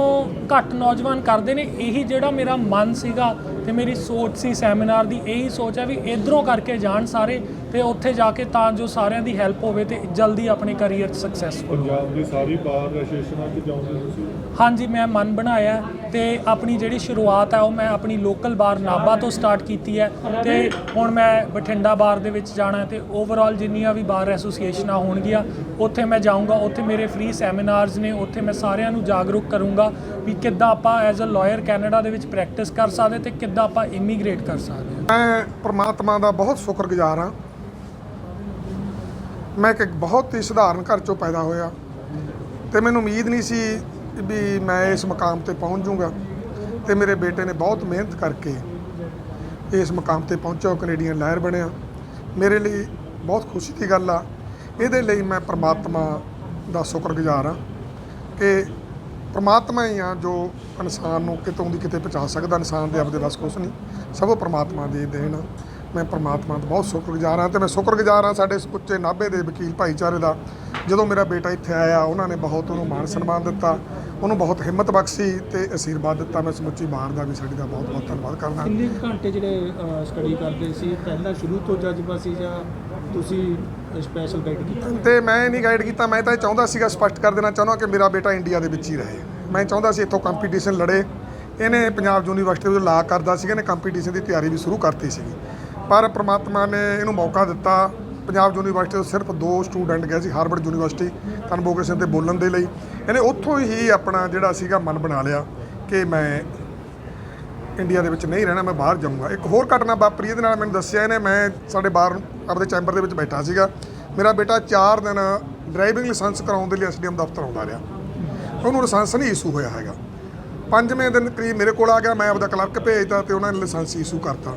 ਘੱਟ ਨੌਜਵਾਨ ਕਰਦੇ ਨੇ। ਇਹੀ ਜਿਹੜਾ ਮੇਰਾ ਮਨ ਸੀਗਾ ਤੇ ਮੇਰੀ ਸੋਚ ਸੀ ਸੈਮੀਨਾਰ ਦੀ, ਇਹੀ ਸੋਚ ਹੈ ਵੀ ਇੱਧਰੋਂ ਕਰਕੇ ਜਾਣ ਸਾਰੇ ਤੇ ਉੱਥੇ ਜਾ ਕੇ ਤਾਂ ਜੋ ਸਾਰਿਆਂ ਦੀ ਹੈਲਪ ਹੋਵੇ ਤੇ ਜਲਦੀ ਆਪਣੇ ਕਰੀਅਰ 'ਚ ਸਕਸੈਸਫੁਲ। ਪੰਜਾਬ ਦੀ ਸਾਰੀ ਬਾਰ ਐਸੋਸੀਏਸ਼ਨਾਂ 'ਚ ਜਾਓਗੇ ਤੁਸੀਂ? ਹਾਂਜੀ, ਮੈਂ ਮਨ ਬਣਾਇਆ ਤੇ ਆਪਣੀ ਜਿਹੜੀ ਸ਼ੁਰੂਆਤ ਹੈ ਉਹ ਮੈਂ ਆਪਣੀ ਲੋਕਲ ਬਾਰ ਨਾਭਾ ਤੋਂ ਸਟਾਰਟ ਕੀਤੀ ਹੈ ਤੇ ਹੁਣ ਮੈਂ ਬਠਿੰਡਾ ਬਾਰ ਦੇ ਵਿੱਚ ਜਾਣਾ ਤੇ ਓਵਰਆਲ ਜਿੰਨੀਆਂ ਵੀ ਬਾਰ ਐਸੋਸੀਏਸ਼ਨਾਂ ਹੋਣਗੀਆਂ ਉੱਥੇ ਮੈਂ ਜਾਊਂਗਾ। ਉੱਥੇ ਮੇਰੇ ਫ੍ਰੀ ਸੈਮੀਨਾਰਸ ਨੇ, ਉੱਥੇ ਮੈਂ ਸਾਰਿਆਂ ਨੂੰ ਜਾਗਰੂਕ ਕਰੂੰਗਾ ਵੀ ਕਿੱਦਾਂ ਆਪਾਂ ਐਜ਼ ਅ ਲਾਇਰ ਕੈਨੇਡਾ ਦੇ ਵਿੱਚ ਪ੍ਰੈਕਟਿਸ ਕਰ ਸਕਦੇ ਤੇ ਕਿੱਦਾਂ ਆਪਾਂ ਇਮੀਗ੍ਰੇਟ ਕਰ ਸਕਦੇ ਹਾਂ। ਮੈਂ ਪ੍ਰਮਾਤਮਾ ਦਾ ਬਹੁਤ ਸ਼ੁਕਰਗੁਜ਼ਾਰ ਹਾਂ। ਮੈਂ ਇੱਕ ਬਹੁਤ ਹੀ ਸਧਾਰਨ ਘਰ 'ਚੋਂ ਪੈਦਾ ਹੋਇਆ ਤੇ ਮੈਨੂੰ ਉਮੀਦ ਨਹੀਂ ਸੀ ਵੀ ਮੈਂ ਇਸ ਮੁਕਾਮ ਤੇ ਪਹੁੰਚ ਜਾਊਂਗਾ ਤੇ ਮੇਰੇ ਬੇਟੇ ਨੇ ਬਹੁਤ ਮਿਹਨਤ ਕਰਕੇ ਇਸ ਮੁਕਾਮ ਤੇ ਪਹੁੰਚਿਆ, ਉਹ ਕੈਨੇਡੀਅਨ ਲਾਇਰ ਬਣਿਆ। ਮੇਰੇ ਲਈ ਬਹੁਤ ਖੁਸ਼ੀ ਦੀ ਗੱਲ ਆ। ਇਹਦੇ ਲਈ ਮੈਂ ਪ੍ਰਮਾਤਮਾ ਦਾ ਸ਼ੁਕਰਗੁਜ਼ਾਰ ਹਾਂ ਕਿ ਪ੍ਰਮਾਤਮਾ ਹੀ ਆ ਜੋ ਇਨਸਾਨ ਨੂੰ ਕਿਤੋਂ ਦੀ ਕਿਤੇ ਪਹੁੰਚਾ ਸਕਦਾ। ਇਨਸਾਨ ਦੇ ਆਪਦੇ ਵੱਸ ਕੁਛ ਨਹੀਂ, ਸਭ ਪ੍ਰਮਾਤਮਾ ਦੀ ਦੇਣ ਆ। ਮੈਂ ਪ੍ਰਮਾਤਮਾ ਦਾ ਬਹੁਤ ਸ਼ੁਕਰਗੁਜ਼ਾਰ ਹਾਂ ਤੇ ਮੈਂ ਸ਼ੁਕਰਗੁਜ਼ਾਰ ਹਾਂ ਸਾਡੇ ਸੁੱਚੇ ਨਾਭੇ ਦੇ ਵਕੀਲ ਭਾਈਚਾਰੇ ਦਾ। ਜਦੋਂ ਮੇਰਾ ਬੇਟਾ ਇੱਥੇ ਆਇਆ ਉਹਨਾਂ ਨੇ ਬਹੁਤ ਉਹਨੂੰ ਮਾਣ ਸਨਮਾਨ ਦਿੱਤਾ, ਉਹਨੂੰ ਬਹੁਤ ਹਿੰਮਤ ਬਖਸ਼ੀ ਤੇ ਅਸ਼ੀਰਵਾਦ ਦਿੱਤਾ। ਮੈਂ ਸਮੁੱਚੀ ਬਾਰ ਦਾ ਵੀ ਸਾਡੀ ਦਾ ਬਹੁਤ ਬਹੁਤ ਧੰਨਵਾਦ ਕਰਦਾ। ਕਿੰਨੇ ਘੰਟੇ ਜਿਹੜੇ ਸਟੱਡੀ ਕਰਦੇ ਸੀ, ਪਹਿਲਾਂ ਸ਼ੁਰੂ ਤੋਂ ਜਜ਼ਬਾ ਸੀ ਜਾਂ ਤੁਸੀਂ ਸਪੈਸ਼ਲ ਗਾਈਡ ਕੀਤਾ? ਤੇ ਮੈਂ ਨਹੀਂ ਗਾਈਡ ਕੀਤਾ, ਮੈਂ ਤਾਂ ਇਹ ਚਾਹੁੰਦਾ ਸੀਗਾ, ਸਪਸ਼ਟ ਕਰ ਦੇਣਾ ਚਾਹੁੰਦਾ ਕਿ ਮੇਰਾ ਬੇਟਾ ਇੰਡੀਆ ਦੇ ਵਿੱਚ ਹੀ ਰਹੇ। ਮੈਂ ਚਾਹੁੰਦਾ ਸੀ ਇੱਥੋਂ ਕੰਪੀਟੀਸ਼ਨ ਲੜੇ। ਇਹਨੇ ਪੰਜਾਬ ਯੂਨੀਵਰਸਿਟੀ ਵਿੱਚ ਲਾ ਕਰਦਾ ਸੀਗਾ, ਇਹਨੇ ਕੰਪੀਟੀਸ਼ਨ ਦੀ ਤਿਆਰੀ ਵੀ ਸ਼ੁਰੂ ਕਰਤੀ ਸੀਗੀ, ਪਰ ਪ੍ਰਮਾਤਮਾ ਨੇ ਇਹਨੂੰ ਮੌਕਾ ਦਿੱਤਾ। ਪੰਜਾਬ ਯੂਨੀਵਰਸਿਟੀ ਤੋਂ ਸਿਰਫ 2 ਸਟੂਡੈਂਟ ਗਏ ਸੀ ਹਾਰਵਰਡ ਯੂਨੀਵਰਸਿਟੀ ਕਨਵੋਕੇਸ਼ਨ 'ਤੇ ਬੋਲਣ ਦੇ ਲਈ। ਇਹਨੇ ਉੱਥੋਂ ਹੀ ਆਪਣਾ ਜਿਹੜਾ ਸੀਗਾ ਮਨ ਬਣਾ ਲਿਆ ਕਿ ਮੈਂ ਇੰਡੀਆ ਦੇ ਵਿੱਚ ਨਹੀਂ ਰਹਿਣਾ, ਮੈਂ ਬਾਹਰ ਜਾਊਂਗਾ। ਇੱਕ ਹੋਰ ਘਟਨਾ ਵਾਪਰੀ ਇਹਦੇ ਨਾਲ, ਮੈਨੂੰ ਦੱਸਿਆ ਇਹਨੇ, ਮੈਂ ਸਾਡੇ ਬਾਹਰ ਆਪਣੇ ਚੈਂਬਰ ਦੇ ਵਿੱਚ ਬੈਠਾ ਸੀਗਾ, ਮੇਰਾ ਬੇਟਾ 4 ਦਿਨ ਡਰਾਈਵਿੰਗ ਲਾਇਸੈਂਸ ਕਰਾਉਣ ਦੇ ਲਈ ਐਸਡੀਐਮ ਦਫ਼ਤਰ ਆਉਂਦਾ ਰਿਹਾ, ਉਹਨੂੰ ਲਾਇਸੈਂਸ ਨਹੀਂ ਇਸ਼ੂ ਹੋਇਆ ਹੈਗਾ। 5ਵੇਂ ਦਿਨ ਕਰੀਬ ਮੇਰੇ ਕੋਲ ਆ ਗਿਆ, ਮੈਂ ਆਪਦਾ ਕਲਰਕ ਭੇਜਦਾ ਤੇ ਉਹਨਾਂ ਨੇ ਲਾਇਸੈਂਸ ਇਸ਼ੂ ਕਰਤਾ।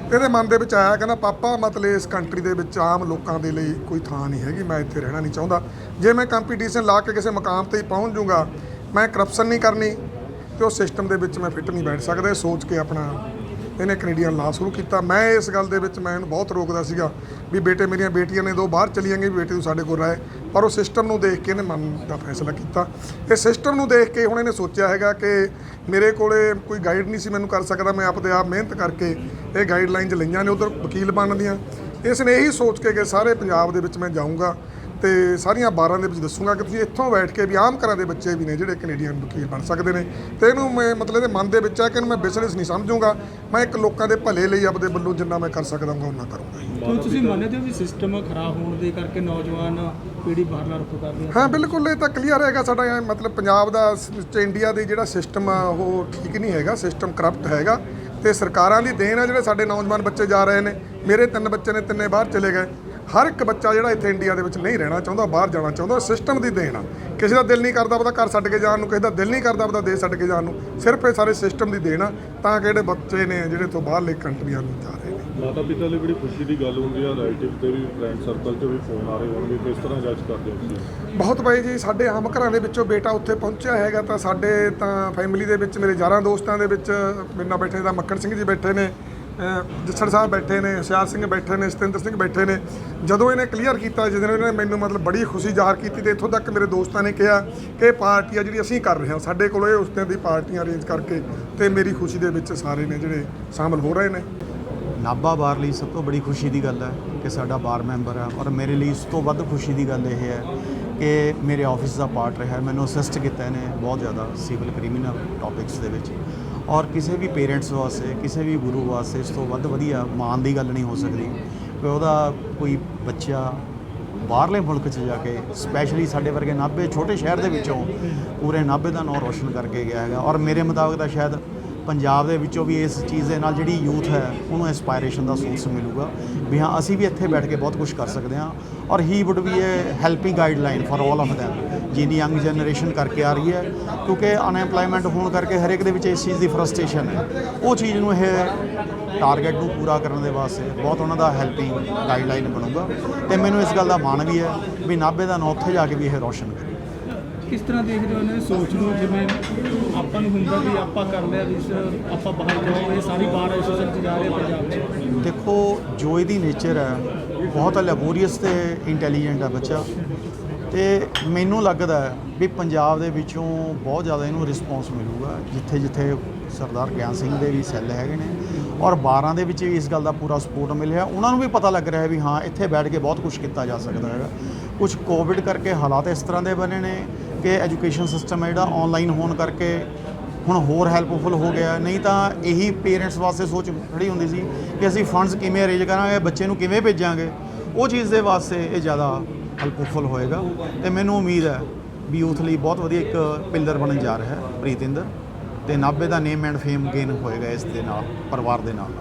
ਇਹਦੇ ਮਨ ਦੇ ਵਿੱਚ ਆਇਆ, ਕਹਿੰਦਾ ਪਾਪਾ ਮਤਲਬ ਇਸ ਕੰਟਰੀ ਦੇ ਵਿੱਚ ਆਮ ਲੋਕਾਂ ਦੇ ਲਈ ਕੋਈ ਥਾਂ ਨਹੀਂ ਹੈਗੀ, ਮੈਂ ਇੱਥੇ ਰਹਿਣਾ ਨਹੀਂ ਚਾਹੁੰਦਾ। ਜੇ ਮੈਂ ਕੰਪੀਟੀਸ਼ਨ ਲਾ ਕੇ ਕਿਸੇ ਮੁਕਾਮ ਤੇ ਹੀ ਪਹੁੰਚ ਜੂੰਗਾ, ਮੈਂ ਕਰਪਸ਼ਨ ਨਹੀਂ ਕਰਨੀ ਤੇ ਉਸ ਸਿਸਟਮ ਦੇ ਵਿੱਚ ਮੈਂ ਫਿੱਟ ਨਹੀਂ ਬੈਠ ਸਕਦਾ। ਇਹ ਸੋਚ ਕੇ ਆਪਣਾ ਇਹਨੇ ਕੈਨੇਡੀਅਨ ਲਾਅ ਸ਼ੁਰੂ ਕੀਤਾ। ਮੈਂ ਇਸ ਗੱਲ ਦੇ ਵਿੱਚ ਮੈਂ ਇਹਨੂੰ ਬਹੁਤ ਰੋਕਦਾ ਸੀਗਾ ਵੀ ਬੇਟੇ, ਮੇਰੀਆਂ ਬੇਟੀਆਂ ਨੇ 2 ਬਾਹਰ ਚਲੀਆਂ ਗਈਆਂ, ਬੇਟੇ ਤੂੰ ਸਾਡੇ ਕੋਲ ਰਹੇ, ਪਰ ਉਹ ਸਿਸਟਮ ਨੂੰ ਦੇਖ ਕੇ ਇਹਨੇ ਮਨ ਦਾ ਫੈਸਲਾ ਕੀਤਾ। ਇਹ ਸਿਸਟਮ ਨੂੰ ਦੇਖ ਕੇ ਹੁਣ ਇਹਨੇ ਸੋਚਿਆ ਹੈਗਾ ਕਿ ਮੇਰੇ ਕੋਲੇ ਕੋਈ ਗਾਈਡ ਨਹੀਂ ਸੀ ਮੈਨੂੰ ਕਰ ਸਕਦਾ, ਮੈਂ ਆਪਦੇ ਆਪ ਮਿਹਨਤ ਕਰਕੇ ਇਹ ਗਾਈਡਲਾਈਨਸ ਲਈਆਂ ਨੇ, ਉੱਧਰ ਵਕੀਲ ਬਣਨ ਦੀਆਂ। ਇਸ ਨੇ ਇਹੀ ਸੋਚ ਕੇ ਕਿ ਸਾਰੇ ਪੰਜਾਬ ਦੇ ਵਿੱਚ ਮੈਂ ਜਾਊਂਗਾ ਤੇ ਸਾਰੀਆਂ ਬਾਰਾਂ ਦੇ ਵਿੱਚ ਦੱਸੂਗਾ ਕਿ ਤੁਸੀਂ ਇੱਥੋਂ ਬੈਠ ਕੇ ਵੀ ਆਮ ਘਰਾਂ ਦੇ ਬੱਚੇ ਵੀ ਨੇ ਜਿਹੜੇ ਕੈਨੇਡੀਅਨ ਵਕੀਲ ਬਣ ਸਕਦੇ ਨੇ। ਤੇ ਇਹਨੂੰ ਮੈਂ ਮਤਲਬ ਇਹਦੇ ਮਨ ਦੇ ਵਿੱਚ ਹੈ ਕਿ ਇਹਨੂੰ ਮੈਂ ਬਿਜ਼ਨਸ ਨਹੀਂ ਸਮਝੂੰਗਾ, ਮੈਂ ਇੱਕ ਲੋਕਾਂ ਦੇ ਭਲੇ ਲਈ ਆਪਦੇ ਵੱਲੋਂ ਜਿੰਨਾ ਮੈਂ ਕਰ ਸਕਦਾ ਹਾਂ ਉਹਨਾਂ ਕਰੂੰਗਾ। ਤੁਸੀਂ ਮੰਨਦੇ ਹੋ ਵੀ ਸਿਸਟਮ ਖਰਾਬ ਹੋਣ ਦੇ ਕਰਕੇ ਨੌਜਵਾਨ ਪੀੜ੍ਹੀ ਬਾਹਰਲਾ ਰੁਖ ਕਰ ਰਹੀ ਹੈ? ਹਾਂ ਬਿਲਕੁਲ, ਇਹ ਤਾਂ ਕਲੀਅਰ ਹੈਗਾ। ਸਾਡਾ ਮਤਲਬ ਪੰਜਾਬ ਦਾ ਇੰਡੀਆ ਦੇ ਜਿਹੜਾ ਸਿਸਟਮ ਆ ਉਹ ਠੀਕ ਨਹੀਂ ਹੈਗਾ, ਸਿਸਟਮ ਕਰਪਟ ਹੈਗਾ ਤੇ ਸਰਕਾਰਾਂ ਦੀ ਦੇਣ ਆ ਜਿਹੜੇ ਸਾਡੇ ਨੌਜਵਾਨ ਬੱਚੇ ਜਾ ਰਹੇ ਨੇ। ਮੇਰੇ 3 ਬੱਚੇ ਨੇ, 3 ਬਾਹਰ ਚਲੇ ਗਏ। ਹਰ ਇੱਕ ਬੱਚਾ ਜਿਹੜਾ ਇੱਥੇ ਇੰਡੀਆ ਦੇ ਵਿੱਚ ਨਹੀਂ ਰਹਿਣਾ ਚਾਹੁੰਦਾ, ਬਾਹਰ ਜਾਣਾ ਚਾਹੁੰਦਾ, ਸਿਸਟਮ ਦੀ ਦੇਣ ਆ। ਕਿਸੇ ਦਾ ਦਿਲ ਨਹੀਂ ਕਰਦਾ ਆਪਦਾ ਘਰ ਛੱਡ ਕੇ ਜਾਣ ਨੂੰ, ਕਿਸੇ ਦਾ ਦਿਲ ਨਹੀਂ ਕਰਦਾ ਆਪਦਾ ਦੇਸ਼ ਛੱਡ ਕੇ ਜਾਣ ਨੂੰ, ਸਿਰਫ ਇਹ ਸਾਰੇ ਸਿਸਟਮ ਦੀ ਦੇਣ ਆ ਤਾਂ ਕਿ ਜਿਹੜੇ ਬੱਚੇ ਨੇ ਜਿਹੜੇ ਤੋਂ ਬਾਹਰਲੇ ਕੰਟਰੀਆਂ ਨੂੰ ਜਾ ਰਹੇ ਨੇ। ਮਾਤਾ ਪਿਤਾ ਲਈ ਬੜੀ ਖੁਸ਼ੀ ਦੀ ਗੱਲ ਹੁੰਦੀ ਆ, ਰਿਲੇਟਿਵ ਤੇ ਵੀ, ਫਰੈਂਡ ਸਰਕਲ 'ਚ ਵੀ ਫੋਨ ਆ ਰਹੇ ਹੋਣਗੇ, ਕਿਸ ਤਰ੍ਹਾਂ ਜੱਜ ਕਰਦੇ ਹੋ ਤੁਸੀਂ? ਬਹੁਤ ਬਾਈ ਜੀ, ਸਾਡੇ ਆਮ ਘਰਾਂ ਦੇ ਵਿੱਚੋਂ ਬੇਟਾ ਉੱਥੇ ਪਹੁੰਚਿਆ ਹੈਗਾ ਤਾਂ ਸਾਡੇ ਤਾਂ ਫੈਮਿਲੀ ਦੇ ਵਿੱਚ ਮੇਰੇ ਯਾਰਾਂ ਦੋਸਤਾਂ ਦੇ ਵਿੱਚ ਮੇਰੇ ਨਾਲ ਬੈਠੇ ਤਾਂ ਮੱਕੜ ਸਿੰਘ ਜੀ ਬੈਠੇ ਨੇ, ਜੱਸੜ ਸਾਹਿਬ ਬੈਠੇ ਨੇ, ਹੁਸ਼ਿਆਰ ਸਿੰਘ ਬੈਠੇ ਨੇ, ਸਤਿੰਦਰ ਸਿੰਘ ਬੈਠੇ ਨੇ। ਜਦੋਂ ਇਹਨੇ ਕਲੀਅਰ ਕੀਤਾ, ਜਿਸ ਦਿਨ ਇਹਨੇ ਮੈਨੂੰ ਮਤਲਬ ਬੜੀ ਖੁਸ਼ੀ ਜ਼ਾਹਰ ਕੀਤੀ ਤੇ ਇੱਥੋਂ ਤੱਕ ਮੇਰੇ ਦੋਸਤਾਂ ਨੇ ਕਿਹਾ ਕਿ ਇਹ ਪਾਰਟੀ ਆ ਜਿਹੜੀ ਅਸੀਂ ਕਰ ਰਹੇ ਹਾਂ, ਸਾਡੇ ਕੋਲ ਇਹ ਉਸ ਦਿਨ ਦੀ ਪਾਰਟੀਆਂ ਅਰੇਂਜ ਕਰਕੇ ਤੇ ਮੇਰੀ ਖੁਸ਼ੀ ਦੇ ਵਿੱਚ ਸਾਰੇ ਨੇ ਜਿਹੜੇ ਸ਼ਾਮਲ ਹੋ ਰਹੇ ਨੇ। ਨਾਭਾ ਬਾਰ ਲਈ ਸਭ ਤੋਂ ਬੜੀ ਖੁਸ਼ੀ ਦੀ ਗੱਲ ਹੈ ਕਿ ਸਾਡਾ ਬਾਰ ਮੈਂਬਰ ਹੈ, ਔਰ ਮੇਰੇ ਲਈ ਇਸ ਤੋਂ ਵੱਧ ਖੁਸ਼ੀ ਦੀ ਗੱਲ ਇਹ ਹੈ ਕਿ ਮੇਰੇ ਆਫਿਸ ਦਾ ਪਾਰਟ ਰਿਹਾ, ਮੈਨੂੰ ਅਸਿਸਟ ਕੀਤਾ ਇਹਨੇ ਬਹੁਤ ਜ਼ਿਆਦਾ ਸਿਵਲ ਕ੍ਰਿਮੀਨਲ ਟੌਪਿਕਸ ਦੇ ਵਿੱਚ। ਔਰ ਕਿਸੇ ਵੀ ਪੇਰੈਂਟਸ ਵਾਸਤੇ, ਕਿਸੇ ਵੀ ਗੁਰੂ ਵਾਸਤੇ ਇਸ ਤੋਂ ਵੱਧ ਵਧੀਆ ਮਾਣ ਦੀ ਗੱਲ ਨਹੀਂ ਹੋ ਸਕਦੀ ਕਿ ਉਹਦਾ ਕੋਈ ਬੱਚਾ ਬਾਹਰਲੇ ਮੁਲਕ 'ਚ ਜਾ ਕੇ, ਸਪੈਸ਼ਲੀ ਸਾਡੇ ਵਰਗੇ ਨਾਭੇ ਛੋਟੇ ਸ਼ਹਿਰ ਦੇ ਵਿੱਚੋਂ ਪੂਰੇ ਨਾਭੇ ਦਾ ਨਾਂ ਰੋਸ਼ਨ ਕਰਕੇ ਗਿਆ ਹੈਗਾ। ਔਰ ਮੇਰੇ ਮੁਤਾਬਕ ਤਾਂ ਸ਼ਾਇਦ ਪੰਜਾਬ ਦੇ ਵਿੱਚੋਂ ਵੀ ਇਸ ਚੀਜ਼ ਦੇ ਨਾਲ ਜਿਹੜੀ ਯੂਥ ਹੈ ਉਹਨੂੰ ਇੰਸਪਾਇਰੇਸ਼ਨ ਦਾ ਸੋਰਸ ਮਿਲੂਗਾ ਵੀ ਹਾਂ ਅਸੀਂ ਵੀ ਇੱਥੇ ਬੈਠ ਕੇ ਬਹੁਤ ਕੁਝ ਕਰ ਸਕਦੇ ਹਾਂ। ਔਰ he would be a helping guideline for all of them ਜਿੰਨੀ ਯੰਗ ਜਨਰੇਸ਼ਨ ਕਰਕੇ ਆ ਰਹੀ ਹੈ, ਕਿਉਂਕਿ ਅਨਐਮਪਲੋਇਮੈਂਟ ਹੋਣ ਕਰਕੇ ਹਰ ਇੱਕ ਦੇ ਵਿੱਚ ਇਸ ਚੀਜ਼ ਦੀ ਫਰਸਟ੍ਰੇਸ਼ਨ ਹੈ। ਉਹ ਚੀਜ਼ ਨੂੰ ਇਹ ਟਾਰਗੇਟ ਨੂੰ ਪੂਰਾ ਕਰਨ ਦੇ ਵਾਸਤੇ ਬਹੁਤ ਉਹਨਾਂ ਦਾ ਹੈਲਪਿੰਗ ਗਾਈਡਲਾਈਨ ਬਣੂਗਾ ਤੇ ਮੈਨੂੰ ਇਸ ਗੱਲ ਦਾ ਮਾਣ ਵੀ ਹੈ ਵੀ ਨਾਭੇ ਦਾ ਨਾਂ ਉੱਥੇ ਜਾ ਕੇ ਵੀ ਇਹ ਰੋਸ਼ਨ ਕਰੇ। ਕਿਸ ਤਰ੍ਹਾਂ ਦੇਖਦੇ ਹੋ ਇਹਨਾਂ ਦੀ ਸੋਚ ਨੂੰ? ਜਿਵੇਂ ਆਪਾਂ ਨੂੰ ਹੁੰਦਾ ਵੀ ਆਪਾਂ ਕਰ ਲਿਆ ਵੀ ਆਪਾਂ ਬਾਹਰ ਜਾਓ, ਇਹ ਸਾਰੀ ਬਾਹਰ ਐਸੋਸੀਏਸ਼ਨ 'ਚ ਜਾ ਰਹੇ ਪੰਜਾਬ 'ਚ। ਦੇਖੋ ਜੋ ਇਹਦੀ ਨੇਚਰ ਹੈ ਬਹੁਤ ਲੈਬੋਰੀਅਸ ਤੇ ਇੰਟੈਲੀਜੈਂਟ ਹੈ ਬੱਚਾ, ਤੇ ਮੈਨੂੰ ਲੱਗਦਾ ਹੈ ਵੀ ਪੰਜਾਬ ਦੇ ਵਿੱਚੋਂ ਬਹੁਤ ਜ਼ਿਆਦਾ ਇਹਨੂੰ ਰਿਸਪੌਂਸ ਮਿਲੂਗਾ। ਜਿੱਥੇ ਜਿੱਥੇ ਸਰਦਾਰ ਗਿਆਨ ਸਿੰਘ ਦੇ ਵੀ ਸੈੱਲ ਹੈਗੇ ਨੇ ਔਰ 12 ਦੇ ਵਿੱਚ ਵੀ ਇਸ ਗੱਲ ਦਾ ਪੂਰਾ ਸਪੋਰਟ ਮਿਲਿਆ। ਉਹਨਾਂ ਨੂੰ ਵੀ ਪਤਾ ਲੱਗ ਰਿਹਾ ਵੀ ਹਾਂ ਇੱਥੇ ਬੈਠ ਕੇ ਬਹੁਤ ਕੁਝ ਕੀਤਾ ਜਾ ਸਕਦਾ ਹੈਗਾ। ਕੁਝ ਕੋਵਿਡ ਕਰਕੇ ਹਾਲਾਤ ਇਸ ਤਰ੍ਹਾਂ ਦੇ ਬਣੇ ਨੇ ਕਿ ਐਜੂਕੇਸ਼ਨ ਸਿਸਟਮ ਹੈ ਜਿਹੜਾ ਆਨਲਾਈਨ ਹੋਣ ਕਰਕੇ ਹੁਣ ਹੋਰ ਹੈਲਪਫੁਲ ਹੋ ਗਿਆ। ਨਹੀਂ ਤਾਂ ਇਹੀ ਪੇਰੈਂਟਸ ਵਾਸਤੇ ਸੋਚ ਖੜੀ ਹੁੰਦੀ ਸੀ ਕਿ ਅਸੀਂ ਫੰਡਸ ਕਿਵੇਂ ਅਰੇਂਜ ਕਰਾਂਗੇ, ਬੱਚੇ ਨੂੰ ਕਿਵੇਂ ਭੇਜਾਂਗੇ। ਉਹ ਚੀਜ਼ ਦੇ ਵਾਸਤੇ ਇਹ ਜ਼ਿਆਦਾ ਹੈਲਪਫੁਲ ਹੋਏਗਾ ਤੇ ਮੈਨੂੰ ਉਮੀਦ ਹੈ ਵੀ ਯੂਥ ਲਈ ਬਹੁਤ ਵਧੀਆ ਇੱਕ ਪਿਲਰ ਬਣਨ ਜਾ ਰਿਹਾ ਹੈ ਪ੍ਰੀਤਿੰਦਰ, ਤੇ ਨਾਭੇ ਦਾ ਨੇਮ ਐਂਡ ਫੇਮ ਗੇਨ ਹੋਏਗਾ ਇਸ ਦੇ ਨਾਲ, ਪਰਿਵਾਰ ਦੇ ਨਾਲ।